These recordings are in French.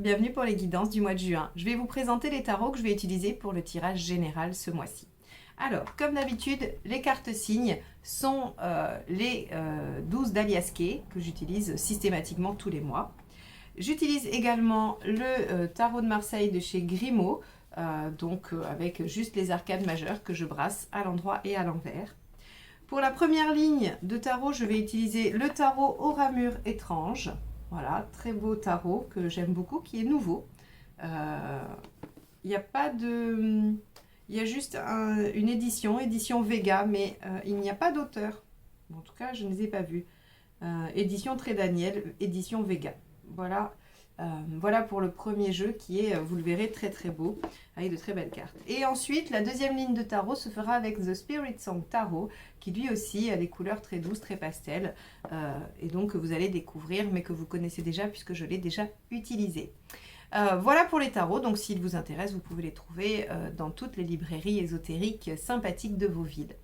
bienvenue pour les guidances du mois de juin. Je vais vous présenter les tarots que je vais utiliser pour le tirage général ce mois-ci. Alors, comme d'habitude, les cartes signes sont les 12 d'Aliaské que j'utilise systématiquement tous les mois. J'utilise également le tarot de Marseille de chez Grimaud, avec juste les arcades majeures que je brasse à l'endroit et à l'envers. Pour la première ligne de tarot, je vais utiliser le tarot au ramure étrange. Voilà, très beau tarot que j'aime beaucoup, qui est nouveau. Il n'y a pas de... Il y a juste une édition Vega, mais il n'y a pas d'auteur. En tout cas, je ne les ai pas vus. Édition Très Daniel, édition Vega. Voilà. Voilà pour le premier jeu qui est, vous le verrez, très très beau, avec de très belles cartes. Et ensuite, la deuxième ligne de tarot se fera avec The Spirit Song Tarot, qui lui aussi a des couleurs très douces, très pastel, et donc que vous allez découvrir, mais que vous connaissez déjà puisque je l'ai déjà utilisé. Voilà pour les tarots, donc s'ils vous intéressent, vous pouvez les trouver dans toutes les librairies ésotériques sympathiques de vos villes.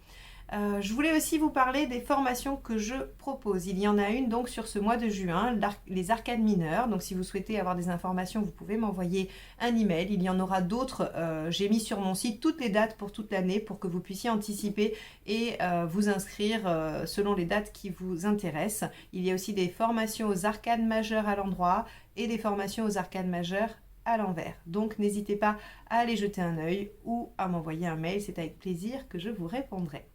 Je voulais aussi vous parler des formations que je propose. Il y en a une donc sur ce mois de juin, les arcades mineures. Donc si vous souhaitez avoir des informations, vous pouvez m'envoyer un email. Il y en aura d'autres. J'ai mis sur mon site toutes les dates pour toute l'année pour que vous puissiez anticiper et vous inscrire selon les dates qui vous intéressent. Il y a aussi des formations aux arcades majeures à l'endroit et des formations aux arcades majeures à l'envers. Donc n'hésitez pas à aller jeter un œil ou à m'envoyer un mail. C'est avec plaisir que je vous répondrai.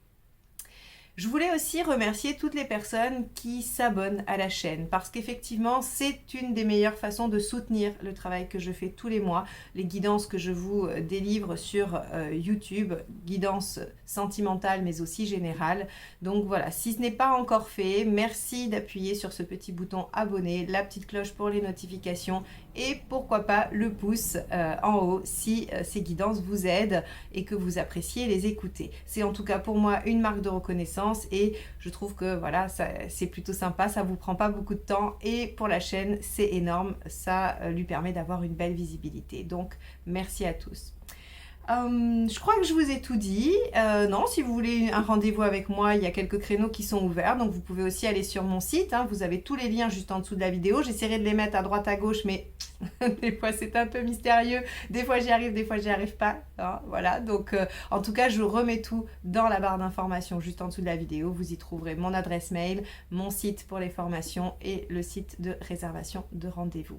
Je voulais aussi remercier toutes les personnes qui s'abonnent à la chaîne parce qu'effectivement, c'est une des meilleures façons de soutenir le travail que je fais tous les mois, les guidances que je vous délivre sur YouTube, guidances sentimentales mais aussi générales. Donc voilà, si ce n'est pas encore fait, merci d'appuyer sur ce petit bouton abonner, la petite cloche pour les notifications et pourquoi pas le pouce en haut si ces guidances vous aident et que vous appréciez les écouter. C'est en tout cas pour moi une marque de reconnaissance et je trouve que voilà, c'est plutôt sympa, ça vous prend pas beaucoup de temps et pour la chaîne c'est énorme, ça lui permet d'avoir une belle visibilité. Donc merci à tous. Je crois que je vous ai tout dit. Non, si vous voulez un rendez-vous avec moi, il y a quelques créneaux qui sont ouverts. Donc vous pouvez aussi aller sur mon site. Vous avez tous les liens juste en dessous de la vidéo. J'essaierai de les mettre à droite à gauche, mais des fois c'est un peu mystérieux. Des fois j'y arrive, des fois j'y arrive pas. Voilà, donc en tout cas, je remets tout dans la barre d'informations juste en dessous de la vidéo. Vous y trouverez mon adresse mail, mon site pour les formations et le site de réservation de rendez-vous.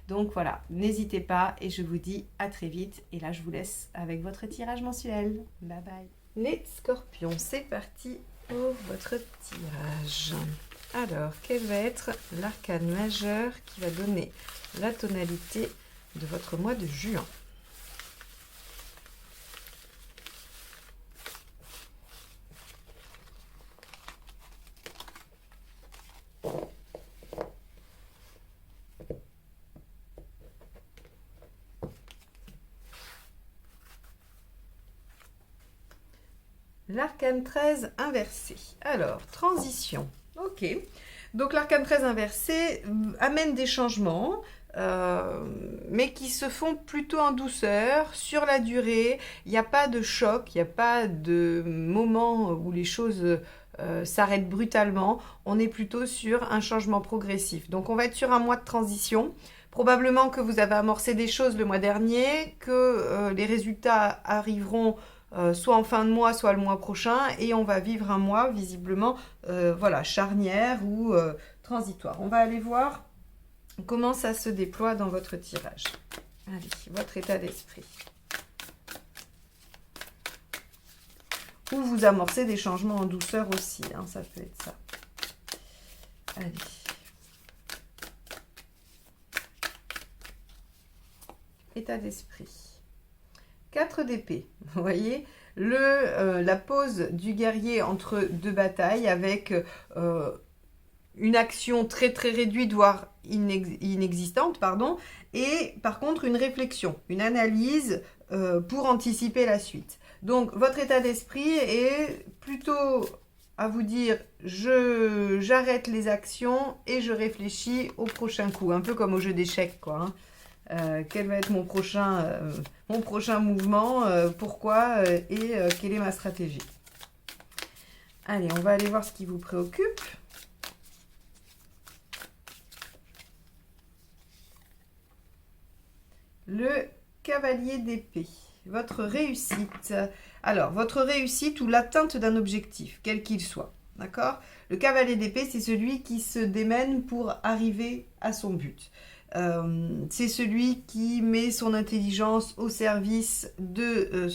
Donc voilà, n'hésitez pas et je vous dis à très vite. Et là, je vous laisse avec votre tirage mensuel. Bye bye. Les scorpions, c'est parti pour votre tirage. Alors, quel va être l'arcane majeur qui va donner la tonalité de votre mois de juin? L'arcane 13 inversé. Alors, transition. Ok. Donc, l'arcane 13 inversé amène des changements, mais qui se font plutôt en douceur, sur la durée. Il n'y a pas de choc, il n'y a pas de moment où les choses s'arrêtent brutalement. On est plutôt sur un changement progressif. Donc, on va être sur un mois de transition. Probablement que vous avez amorcé des choses le mois dernier, que les résultats arriveront soit en fin de mois, soit le mois prochain, et on va vivre un mois visiblement voilà, charnière ou transitoire. On va aller voir comment ça se déploie dans votre tirage. Allez, votre état d'esprit. Ou vous amorcez des changements en douceur aussi, ça peut être ça. Allez. État d'esprit. 4 d'épée, vous voyez, la pose du guerrier entre deux batailles avec une action très très réduite, voire inexistante, pardon, et par contre une réflexion, une analyse pour anticiper la suite. Donc votre état d'esprit est plutôt à vous dire j'arrête les actions et je réfléchis au prochain coup, un peu comme au jeu d'échecs quoi. Quel va être mon prochain mouvement, pourquoi et quelle est ma stratégie. Allez, on va aller voir ce qui vous préoccupe. Le cavalier d'épée, votre réussite. Alors, votre réussite ou l'atteinte d'un objectif, quel qu'il soit. D'accord? Le cavalier d'épée, c'est celui qui se démène pour arriver à son but. C'est celui qui met son intelligence au service de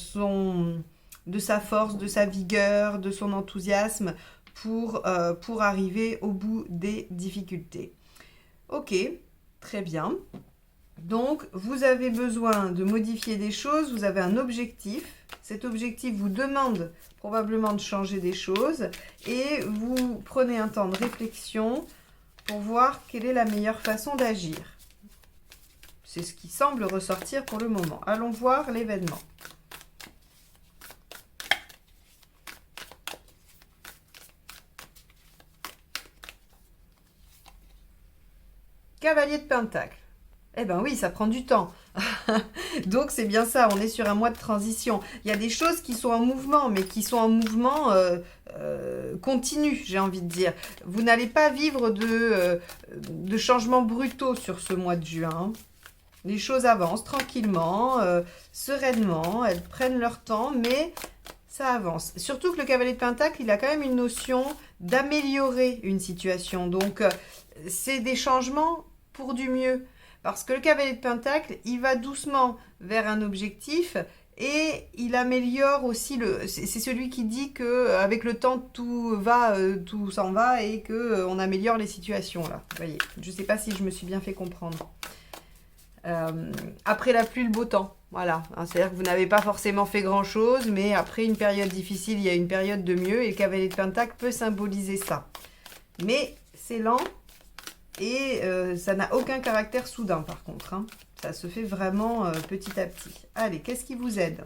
sa force, de sa vigueur, de son enthousiasme pour arriver au bout des difficultés. Ok, très bien. Donc, vous avez besoin de modifier des choses, vous avez un objectif. Cet objectif vous demande probablement de changer des choses et vous prenez un temps de réflexion pour voir quelle est la meilleure façon d'agir. C'est ce qui semble ressortir pour le moment. Allons voir l'événement. Cavalier de Pentacle. Eh bien oui, ça prend du temps. Donc c'est bien ça, on est sur un mois de transition. Il y a des choses qui sont en mouvement, mais qui sont en mouvement continu, j'ai envie de dire. Vous n'allez pas vivre de changements brutaux sur ce mois de juin. Les choses avancent tranquillement, sereinement, elles prennent leur temps, mais ça avance. Surtout que le cavalier de Pentacle, il a quand même une notion d'améliorer une situation. Donc c'est des changements pour du mieux. Parce que le cavalier de Pentacle, il va doucement vers un objectif et il améliore aussi c'est celui qui dit qu'avec le temps, tout s'en va et qu'on améliore les situations. Là. Vous voyez, je ne sais pas si je me suis bien fait comprendre. Après la pluie, le beau temps. Voilà. C'est-à-dire que vous n'avez pas forcément fait grand-chose, mais après une période difficile, il y a une période de mieux et le cavalier de Pentacle peut symboliser ça. Mais c'est lent. Et ça n'a aucun caractère soudain par contre. Hein. Ça se fait vraiment petit à petit. Allez, qu'est-ce qui vous aide?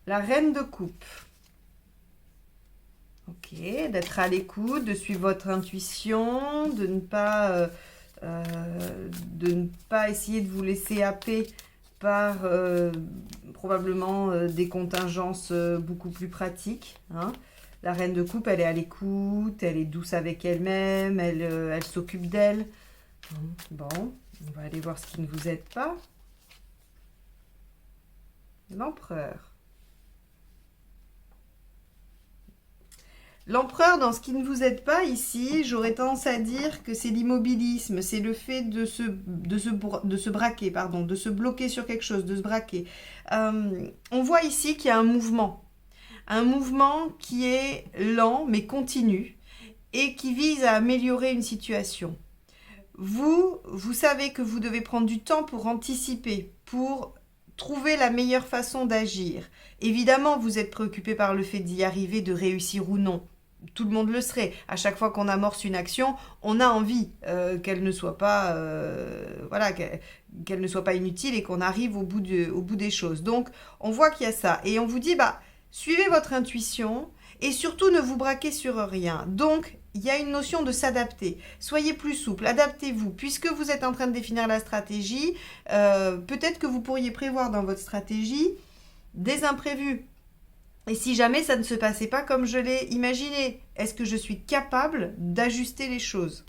La reine de coupe. Ok, d'être à l'écoute, de suivre votre intuition, de ne pas essayer de vous laisser happer par probablement des contingences beaucoup plus pratiques. Hein. La reine de coupe, elle est à l'écoute, elle est douce avec elle-même, elle s'occupe d'elle. Bon, on va aller voir ce qui ne vous aide pas. L'empereur. L'empereur, dans ce qui ne vous aide pas ici, j'aurais tendance à dire que c'est l'immobilisme, c'est le fait de se braquer, pardon, de se bloquer sur quelque chose, de se braquer. On voit ici qu'il y a un mouvement. Un mouvement qui est lent mais continu et qui vise à améliorer une situation. Vous savez que vous devez prendre du temps pour anticiper, pour trouver la meilleure façon d'agir. Évidemment, vous êtes préoccupé par le fait d'y arriver, de réussir ou non. Tout le monde le serait. À chaque fois qu'on amorce une action, on a envie qu'elle ne soit pas, qu'elle ne soit pas inutile et qu'on arrive au bout des choses. Donc, on voit qu'il y a ça. Et on vous dit, suivez votre intuition et surtout ne vous braquez sur rien. Donc, il y a une notion de s'adapter. Soyez plus souple, adaptez-vous. Puisque vous êtes en train de définir la stratégie, peut-être que vous pourriez prévoir dans votre stratégie des imprévus. Et si jamais ça ne se passait pas comme je l'ai imaginé, est-ce que je suis capable d'ajuster les choses?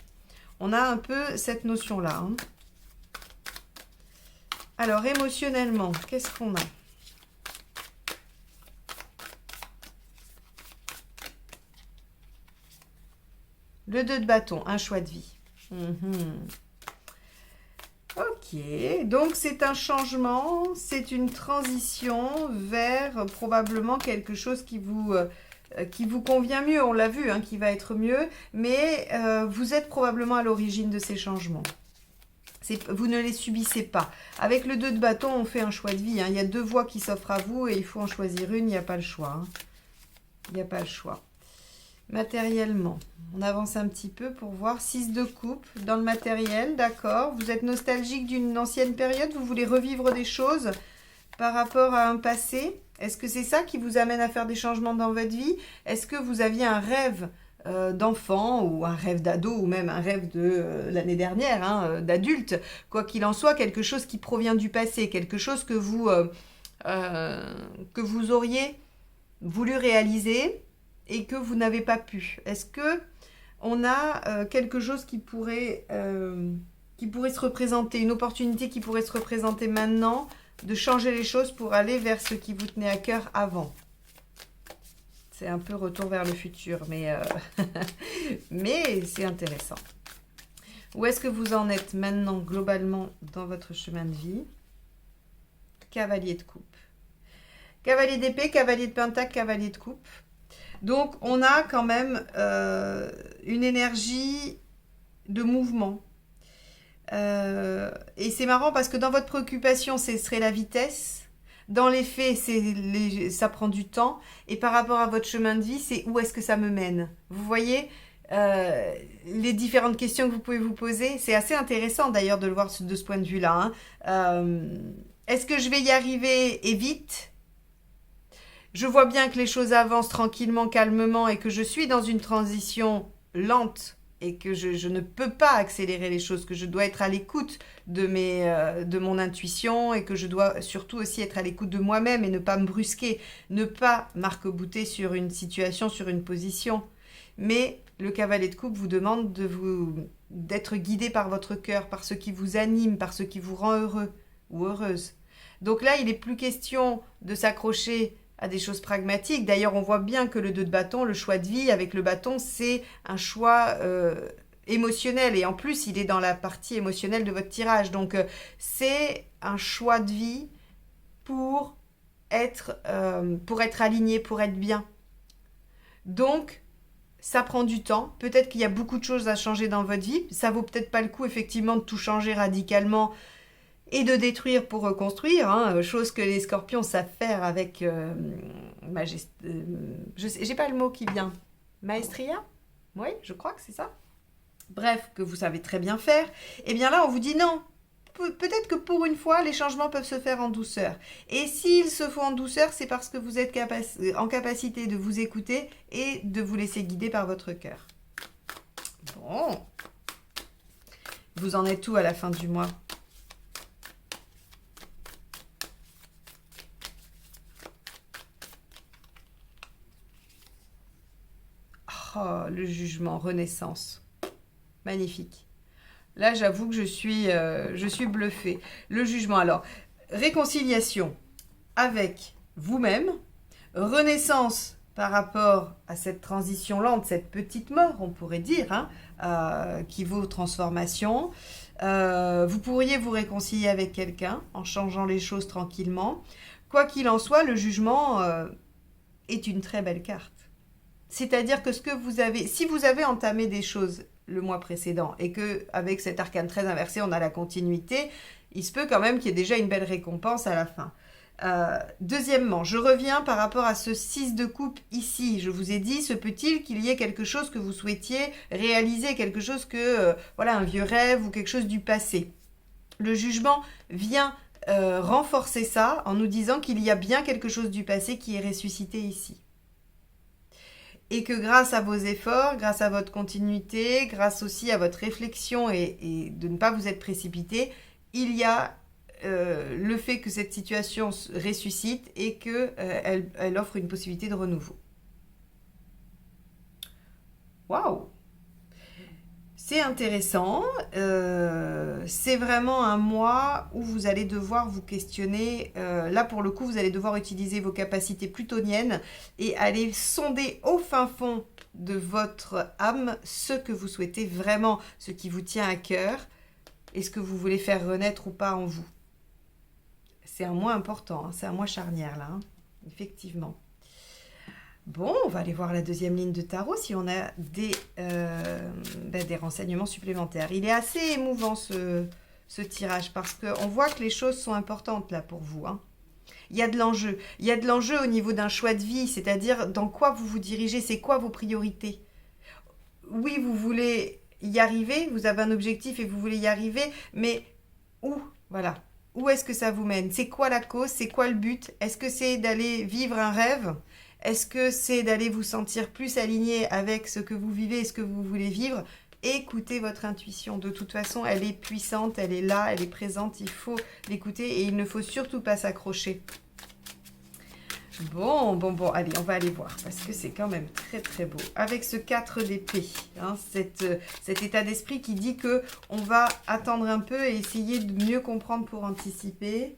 On a un peu cette notion-là. Hein. Alors, émotionnellement, qu'est-ce qu'on a? Le 2 de bâton, un choix de vie. Ok, donc c'est un changement, c'est une transition vers probablement quelque chose qui vous convient mieux. On l'a vu, hein, qui va être mieux, mais vous êtes probablement à l'origine de ces changements. Vous ne les subissez pas. Avec le 2 de bâton, on fait un choix de vie. Hein. Il y a deux voies qui s'offrent à vous et il faut en choisir une, il n'y a pas le choix. Hein. Il n'y a pas le choix. Matériellement, on avance un petit peu pour voir. 6 de coupe dans le matériel, d'accord. Vous êtes nostalgique d'une ancienne période, vous voulez revivre des choses par rapport à un passé. Est-ce que c'est ça qui vous amène à faire des changements dans votre vie? Est-ce que vous aviez un rêve d'enfant ou un rêve d'ado ou même un rêve de l'année dernière, hein, d'adulte? Quoi qu'il en soit, quelque chose qui provient du passé, quelque chose que vous auriez voulu réaliser et que vous n'avez pas pu. Est-ce que on a quelque chose qui pourrait qui pourrait se représenter, une opportunité qui pourrait se représenter maintenant, de changer les choses pour aller vers ce qui vous tenait à cœur avant. C'est un peu retour vers le futur, mais, mais c'est intéressant. Où est-ce que vous en êtes maintenant, globalement, dans votre chemin de vie? Cavalier de coupe. Cavalier d'épée, cavalier de pentacle, cavalier de coupe. Donc, on a quand même une énergie de mouvement. Et c'est marrant parce que dans votre préoccupation, ce serait la vitesse. Dans les faits, ça prend du temps. Et par rapport à votre chemin de vie, c'est où est-ce que ça me mène? Vous voyez les différentes questions que vous pouvez vous poser. C'est assez intéressant d'ailleurs de le voir de ce point de vue-là. Est-ce que je vais y arriver et vite? Je vois bien que les choses avancent tranquillement, calmement et que je suis dans une transition lente et que je ne peux pas accélérer les choses, que je dois être à l'écoute de mon intuition et que je dois surtout aussi être à l'écoute de moi-même et ne pas me brusquer, ne pas m'arc-bouter sur une situation, sur une position. Mais le cavalier de coupe vous demande d'être guidé par votre cœur, par ce qui vous anime, par ce qui vous rend heureux ou heureuse. Donc là, il n'est plus question de s'accrocher à des choses pragmatiques. D'ailleurs, on voit bien que le 2 de bâton, le choix de vie avec le bâton, c'est un choix émotionnel. Et en plus, il est dans la partie émotionnelle de votre tirage. Donc, c'est un choix de vie pour être aligné, pour être bien. Donc, ça prend du temps. Peut-être qu'il y a beaucoup de choses à changer dans votre vie. Ça vaut peut-être pas le coup, effectivement, de tout changer radicalement et de détruire pour reconstruire, hein, chose que les scorpions savent faire avec j'ai pas le mot qui vient. Maestria? Oui, je crois que c'est ça. Bref, que vous savez très bien faire. Et bien là, on vous dit non. Peut-être que pour une fois, les changements peuvent se faire en douceur. Et s'ils se font en douceur, c'est parce que vous êtes en capacité de vous écouter et de vous laisser guider par votre cœur. Bon. Vous en êtes où à la fin du mois ? Oh, le jugement, renaissance. Magnifique. Là, j'avoue que je suis bluffée. Le jugement, alors, réconciliation avec vous-même, renaissance par rapport à cette transition lente, cette petite mort, on pourrait dire, hein, qui vaut transformation. Vous pourriez vous réconcilier avec quelqu'un en changeant les choses tranquillement. Quoi qu'il en soit, le jugement est une très belle carte. C'est-à-dire que si vous avez entamé des choses le mois précédent et que avec cet arcane 13 inversé, on a la continuité, il se peut quand même qu'il y ait déjà une belle récompense à la fin. Deuxièmement, je reviens par rapport à ce 6 de coupe ici. Je vous ai dit, se peut-il qu'il y ait quelque chose que vous souhaitiez réaliser, quelque chose un vieux rêve ou quelque chose du passé. Le jugement vient renforcer ça en nous disant qu'il y a bien quelque chose du passé qui est ressuscité ici. Et que grâce à vos efforts, grâce à votre continuité, grâce aussi à votre réflexion et de ne pas vous être précipité, il y a le fait que cette situation ressuscite et qu'elle offre une possibilité de renouveau. Waouh! C'est intéressant, c'est vraiment un mois où vous allez devoir vous questionner, là pour le coup vous allez devoir utiliser vos capacités plutoniennes et aller sonder au fin fond de votre âme ce que vous souhaitez vraiment, ce qui vous tient à cœur et ce que vous voulez faire renaître ou pas en vous. C'est un mois important, hein, c'est un mois charnière là, hein, effectivement. Bon, on va aller voir la deuxième ligne de tarot si on a des renseignements supplémentaires. Il est assez émouvant ce tirage parce qu'on voit que les choses sont importantes là pour vous. Hein. Il y a de l'enjeu. Il y a de l'enjeu au niveau d'un choix de vie, c'est-à-dire dans quoi vous vous dirigez, c'est quoi vos priorités. Oui, vous voulez y arriver, vous avez un objectif et vous voulez y arriver, mais où ? Voilà. Où est-ce que ça vous mène? C'est quoi la cause? C'est quoi le but? Est-ce que c'est d'aller vivre un rêve? Est-ce que c'est d'aller vous sentir plus aligné avec ce que vous vivez et ce que vous voulez vivre? Écoutez votre intuition. De toute façon, elle est puissante, elle est là, elle est présente. Il faut l'écouter et il ne faut surtout pas s'accrocher. Bon, allez, on va aller voir, parce que c'est quand même très très beau. Avec ce 4 d'épée, hein, cet état d'esprit qui dit que on va attendre un peu et essayer de mieux comprendre pour anticiper.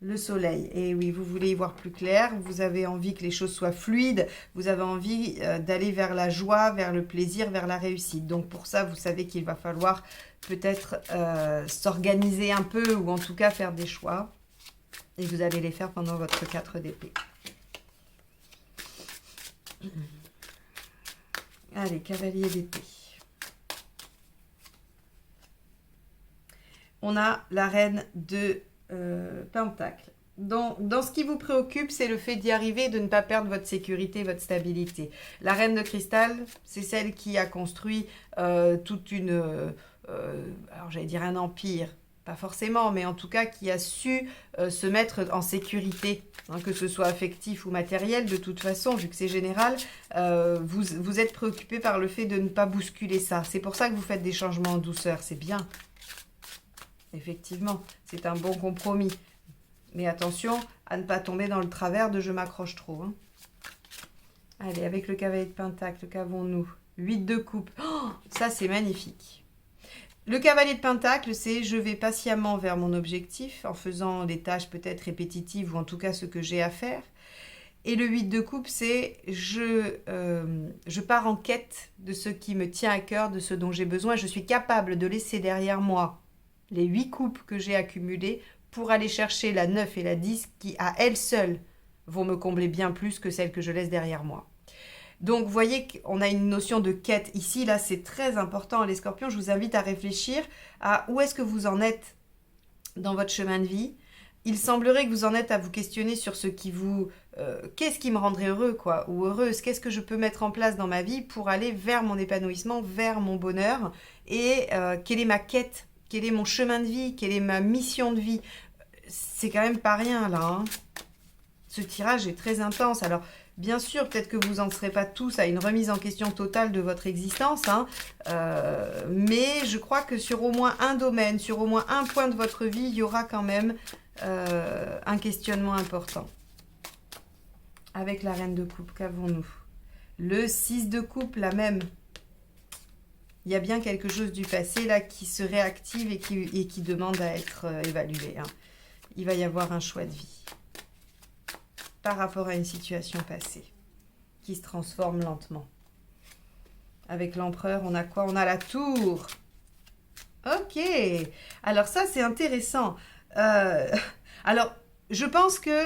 Le soleil, et oui, vous voulez y voir plus clair, vous avez envie que les choses soient fluides, vous avez envie d'aller vers la joie, vers le plaisir, vers la réussite. Donc pour ça, vous savez qu'il va falloir peut-être s'organiser un peu, ou en tout cas faire des choix. Et vous allez les faire pendant votre 4 d'épée. Allez, cavalier d'épée. On a la reine de Pentacle. Dans ce qui vous préoccupe, c'est le fait d'y arriver, de ne pas perdre votre sécurité, votre stabilité. La reine de cristal, c'est celle qui a construit toute une... alors j'allais dire un empire, pas forcément, mais en tout cas qui a su se mettre en sécurité, hein, que ce soit affectif ou matériel, de toute façon, vu que c'est général, vous êtes préoccupé par le fait de ne pas bousculer ça. C'est pour ça que vous faites des changements en douceur, c'est bien. Effectivement, c'est un bon compromis. Mais attention à ne pas tomber dans le travers de « je m'accroche trop ». Hein. Allez, avec le cavalier de Pentacle, qu'avons-nous? 8 de coupe. Oh, ça, c'est magnifique. Le cavalier de Pentacle, c'est « je vais patiemment vers mon objectif » en faisant des tâches peut-être répétitives ou en tout cas ce que j'ai à faire. Et le 8 de coupe, c'est je pars en quête de ce qui me tient à cœur, de ce dont j'ai besoin. Je suis capable de laisser derrière moi les 8 coupes que j'ai accumulées pour aller chercher la 9 et la 10 qui, à elles seules, vont me combler bien plus que celles que je laisse derrière moi. Donc, vous voyez qu'on a une notion de quête ici. Là, c'est très important, les scorpions. Je vous invite à réfléchir à où est-ce que vous en êtes dans votre chemin de vie. Il semblerait que vous en êtes à vous questionner sur ce qui vous... qu'est-ce qui me rendrait heureux, quoi, ou heureuse? Qu'est-ce que je peux mettre en place dans ma vie pour aller vers mon épanouissement, vers mon bonheur? Et quelle est ma quête? Quel est mon chemin de vie? Quelle est ma mission de vie? C'est quand même pas rien, là. Hein. Ce tirage est très intense. Alors, bien sûr, peut-être que vous n'en serez pas tous à une remise en question totale de votre existence. Hein. Mais je crois que sur au moins un domaine, sur au moins un point de votre vie, il y aura quand même un questionnement important. Avec la reine de coupe, qu'avons-nous? Le 6 de coupe, la même. Il y a bien quelque chose du passé là qui se réactive et qui demande à être évalué. Hein. Il va y avoir un choix de vie par rapport à une situation passée qui se transforme lentement. Avec l'empereur, on a quoi? On a la tour. Ok. Alors ça, c'est intéressant. Alors, je pense que...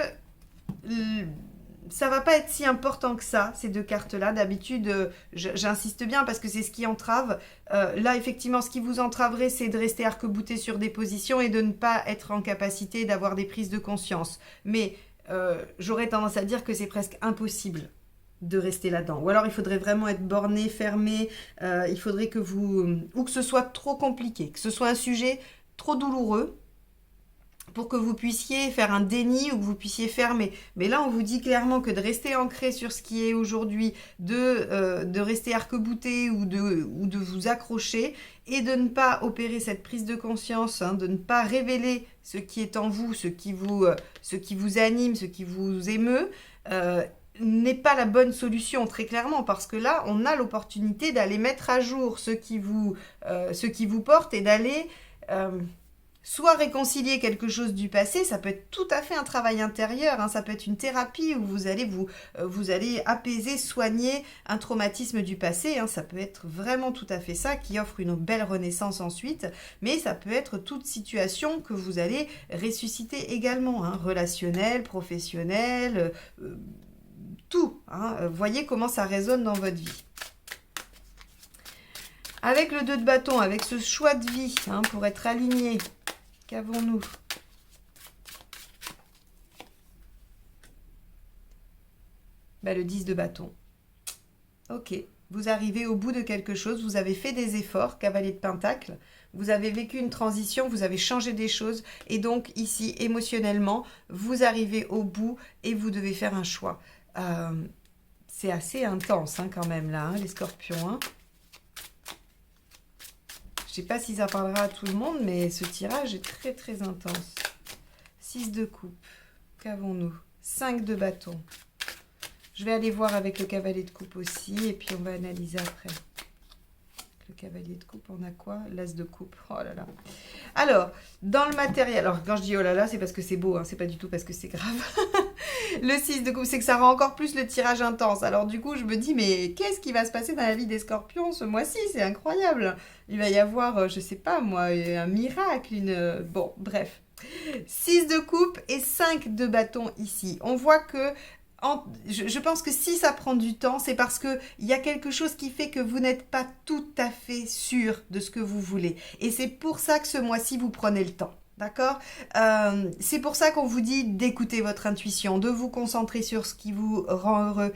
ça va pas être si important que ça, ces deux cartes-là. D'habitude, j'insiste bien parce que c'est ce qui entrave. Là, effectivement, ce qui vous entraverait, c'est de rester arc-bouté sur des positions et de ne pas être en capacité d'avoir des prises de conscience. Mais j'aurais tendance à dire que c'est presque impossible de rester là-dedans. Ou alors, il faudrait vraiment être borné, fermé. Il faudrait que vous... ou que ce soit trop compliqué, que ce soit un sujet trop douloureux pour que vous puissiez faire un déni ou que vous puissiez fermer. Mais là, on vous dit clairement que de rester ancré sur ce qui est aujourd'hui, de rester arc-bouté ou de vous accrocher et de ne pas opérer cette prise de conscience, hein, de ne pas révéler ce qui est en vous, ce qui vous anime, ce qui vous émeut, n'est pas la bonne solution, très clairement, parce que là, on a l'opportunité d'aller mettre à jour ce qui vous porte et d'aller... soit réconcilier quelque chose du passé, ça peut être tout à fait un travail intérieur, hein, ça peut être une thérapie où vous allez apaiser, soigner un traumatisme du passé, hein, ça peut être vraiment tout à fait ça qui offre une belle renaissance ensuite, mais ça peut être toute situation que vous allez ressusciter également, hein, relationnelle, professionnelle, tout. Hein, voyez comment ça résonne dans votre vie. Avec le 2 de bâton, avec ce choix de vie, hein, pour être aligné, qu'avons-nous? Le 10 de bâton. Ok, vous arrivez au bout de quelque chose, vous avez fait des efforts, cavalier de pentacle, vous avez vécu une transition, vous avez changé des choses, et donc ici, émotionnellement, vous arrivez au bout et vous devez faire un choix. C'est assez intense hein, quand même là, hein, les scorpions. Hein. Je ne sais pas si ça parlera à tout le monde, mais ce tirage est très très intense. 6 de coupe. Qu'avons-nous? 5 de bâton. Je vais aller voir avec le cavalier de coupe aussi, et puis on va analyser après. Le cavalier de coupe, on a quoi? L'as de coupe. Oh là là. Alors, dans le matériel, alors quand je dis oh là là, c'est parce que c'est beau, hein, c'est pas du tout parce que c'est grave. Le 6 de coupe, c'est que ça rend encore plus le tirage intense. Alors du coup, je me dis, mais qu'est-ce qui va se passer dans la vie des scorpions ce mois-ci? C'est incroyable. Il va y avoir, je sais pas moi, un miracle, une... Bon, bref. 6 de coupe et 5 de bâton ici. On voit que je pense que si ça prend du temps, c'est parce qu'il y a quelque chose qui fait que vous n'êtes pas tout à fait sûr de ce que vous voulez. Et c'est pour ça que ce mois-ci, vous prenez le temps. D'accord? C'est pour ça qu'on vous dit d'écouter votre intuition, de vous concentrer sur ce qui vous rend heureux,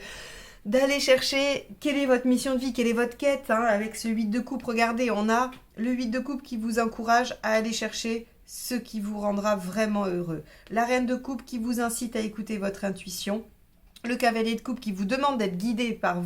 d'aller chercher quelle est votre mission de vie, quelle est votre quête. Hein, avec ce 8 de coupe, regardez, on a le 8 de coupe qui vous encourage à aller chercher ce qui vous rendra vraiment heureux. La reine de coupe qui vous incite à écouter votre intuition. Le cavalier de coupe qui vous demande d'être guidé par,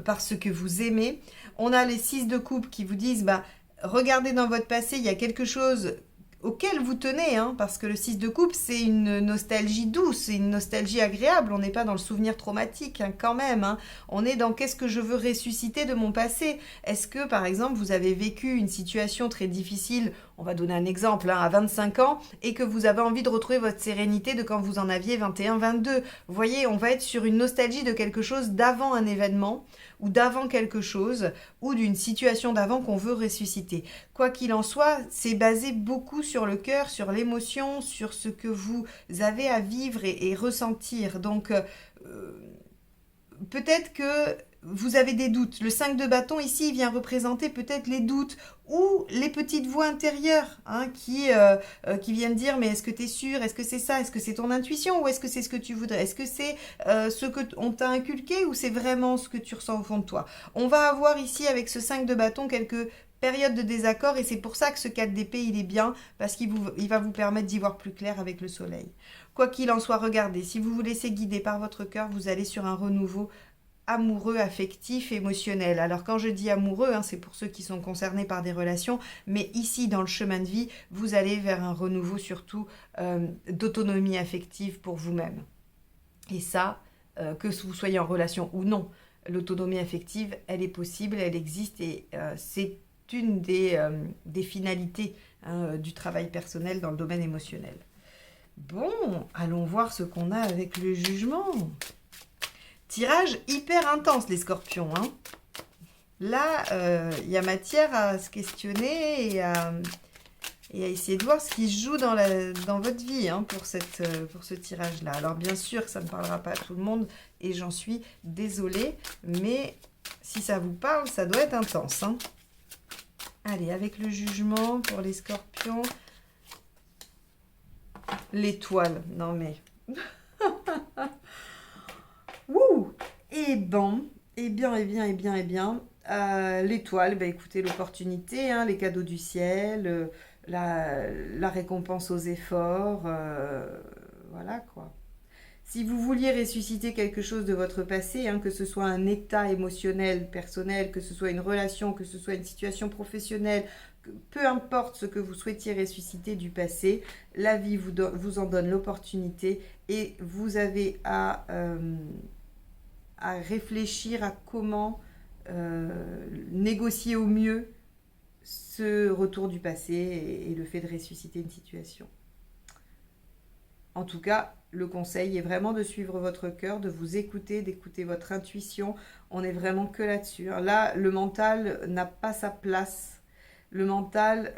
par ce que vous aimez. On a les 6 de coupe qui vous disent, bah, regardez dans votre passé, il y a quelque chose auquel vous tenez, hein, parce que le 6 de coupe, c'est une nostalgie douce, c'est une nostalgie agréable, on n'est pas dans le souvenir traumatique hein, quand même, hein. On est dans qu'est-ce que je veux ressusciter de mon passé. Est-ce que par exemple vous avez vécu une situation très difficile, on va donner un exemple, hein, à 25 ans, et que vous avez envie de retrouver votre sérénité de quand vous en aviez 21, 22. Vous voyez, on va être sur une nostalgie de quelque chose d'avant un événement, ou d'avant quelque chose, ou d'une situation d'avant qu'on veut ressusciter. Quoi qu'il en soit, c'est basé beaucoup sur le cœur, sur l'émotion, sur ce que vous avez à vivre et ressentir. Donc, peut-être que vous avez des doutes. Le 5 de bâton ici vient représenter peut-être les doutes ou les petites voix intérieures hein, qui viennent dire mais est-ce que tu es sûr? Est-ce que c'est ça? Est-ce que c'est ton intuition ou est-ce que c'est ce que tu voudrais? Est-ce que c'est ce qu'on t'a inculqué ou c'est vraiment ce que tu ressens au fond de toi? On va avoir ici avec ce 5 de bâton quelques périodes de désaccord et c'est pour ça que ce 4 d'épée il est bien parce qu'il va vous permettre d'y voir plus clair avec le soleil. Quoi qu'il en soit, regardez, si vous vous laissez guider par votre cœur, vous allez sur un renouveau amoureux, affectif, émotionnel. Alors quand je dis amoureux, hein, c'est pour ceux qui sont concernés par des relations, mais ici dans le chemin de vie, vous allez vers un renouveau surtout d'autonomie affective pour vous-même. Et ça, que vous soyez en relation ou non, l'autonomie affective, elle est possible, elle existe et c'est une des finalités hein, du travail personnel dans le domaine émotionnel. Bon, allons voir ce qu'on a avec le jugement. Tirage hyper intense, les scorpions. Hein. Là, il y a matière à se questionner et à essayer de voir ce qui se joue dans votre vie hein, pour ce tirage-là. Alors, bien sûr que ça ne parlera pas à tout le monde et j'en suis désolée, mais si ça vous parle, ça doit être intense. Hein. Allez, avec le jugement pour les scorpions. L'étoile. Non, mais... Wouh! Et bon, et bien. L'étoile, bah, écoutez, l'opportunité, hein, les cadeaux du ciel, la récompense aux efforts, voilà quoi. Si vous vouliez ressusciter quelque chose de votre passé, hein, que ce soit un état émotionnel, personnel, que ce soit une relation, que ce soit une situation professionnelle, peu importe ce que vous souhaitiez ressusciter du passé, la vie vous en donne l'opportunité et vous avez à réfléchir à comment négocier au mieux ce retour du passé et le fait de ressusciter une situation. En tout cas, le conseil est vraiment de suivre votre cœur, de vous écouter, d'écouter votre intuition. On est vraiment que là-dessus. Là, le mental n'a pas sa place. Le mental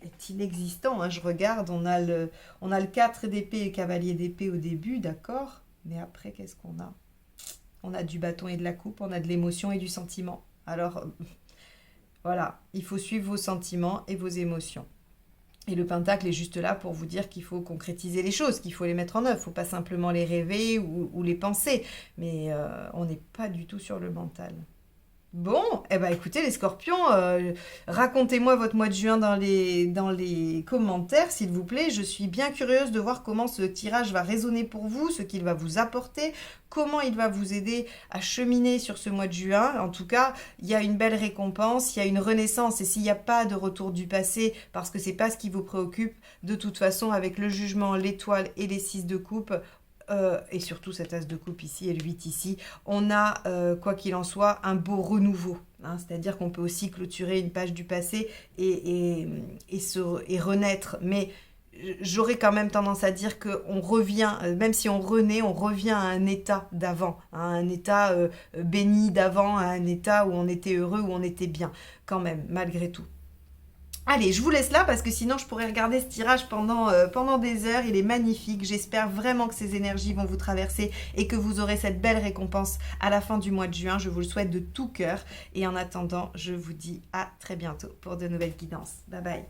est inexistant. Hein. Je regarde, on a le 4 d'épée et le cavalier d'épée au début, d'accord? Mais après, qu'est-ce qu'on a? On a du bâton et de la coupe, on a de l'émotion et du sentiment. Alors, voilà, il faut suivre vos sentiments et vos émotions. Et le pentacle est juste là pour vous dire qu'il faut concrétiser les choses, qu'il faut les mettre en œuvre. Il ne faut pas simplement les rêver ou les penser. Mais on n'est pas du tout sur le mental. Bon, eh ben écoutez les scorpions, racontez-moi votre mois de juin dans les commentaires s'il vous plaît. Je suis bien curieuse de voir comment ce tirage va résonner pour vous, ce qu'il va vous apporter, comment il va vous aider à cheminer sur ce mois de juin. En tout cas, il y a une belle récompense, il y a une renaissance et s'il n'y a pas de retour du passé parce que c'est pas ce qui vous préoccupe, de toute façon avec le jugement, l'étoile et les 6 de coupe, et surtout cet as de coupe ici et le 8 ici, on a, quoi qu'il en soit, un beau renouveau. Hein, c'est-à-dire qu'on peut aussi clôturer une page du passé et renaître. Mais j'aurais quand même tendance à dire qu'on revient, même si on renaît, on revient à un état d'avant, à un état béni d'avant, à un état où on était heureux, où on était bien, quand même, malgré tout. Allez, je vous laisse là parce que sinon je pourrais regarder ce tirage pendant des heures. Il est magnifique. J'espère vraiment que ces énergies vont vous traverser et que vous aurez cette belle récompense à la fin du mois de juin. Je vous le souhaite de tout cœur. Et en attendant, je vous dis à très bientôt pour de nouvelles guidances. Bye bye.